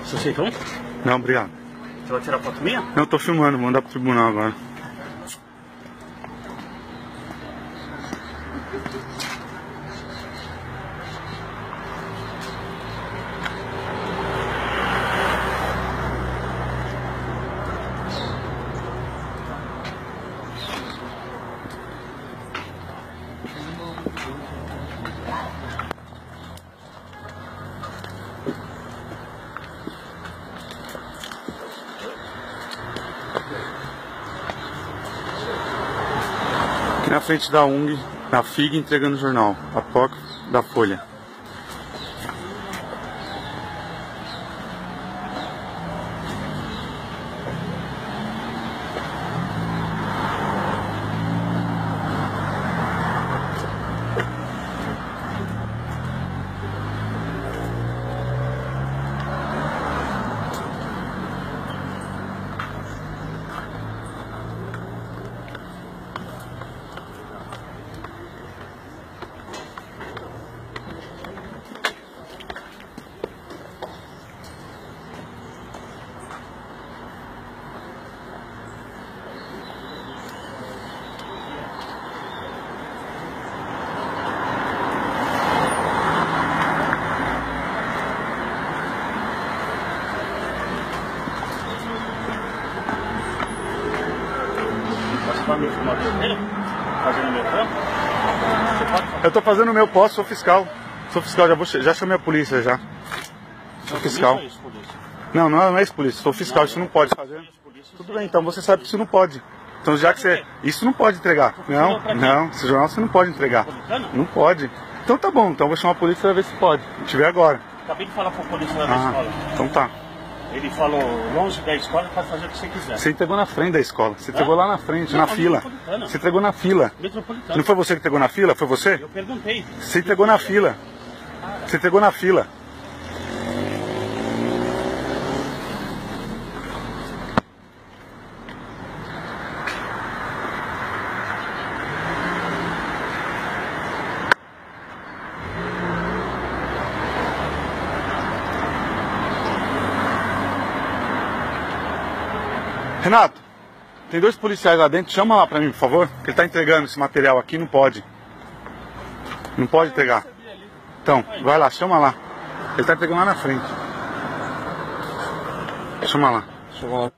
Você aceitou? Não, obrigado. Você vai tirar foto minha? Não, eu tô filmando, vou mandar pro tribunal agora. Aqui na frente da UNG, na FIG, entregando o jornal, a toca da Folha. Vai me filmar dele? Fazendo meu trampo? Você pode fazer? Eu tô fazendo o meu, posso, sou fiscal. Sou fiscal, já chamei a polícia já. Sou fiscal. Não, não é ex-polícia, sou fiscal, isso não pode fazer. Tudo bem, então você sabe que isso não pode. Então já que você... Isso não pode entregar. Não, esse jornal você não pode entregar. Não pode. Então tá bom, então eu vou chamar a polícia pra ver se pode. Se tiver agora. Acabei de falar com a polícia lá da escola. Então tá. Ele falou longe da escola, pode fazer o que você quiser. Você entregou na frente da escola. Você entregou lá na frente, na fila. Você entregou na fila. Metropolitana. Não foi você que entregou na fila? Foi você? Eu perguntei. Você entregou na fila. Você entregou na fila. Renato, tem 2 policiais lá dentro, chama lá pra mim, por favor. Ele tá entregando esse material aqui, não pode. Não pode entregar. Então, vai lá, chama lá. Ele tá entregando lá na frente. Chama lá.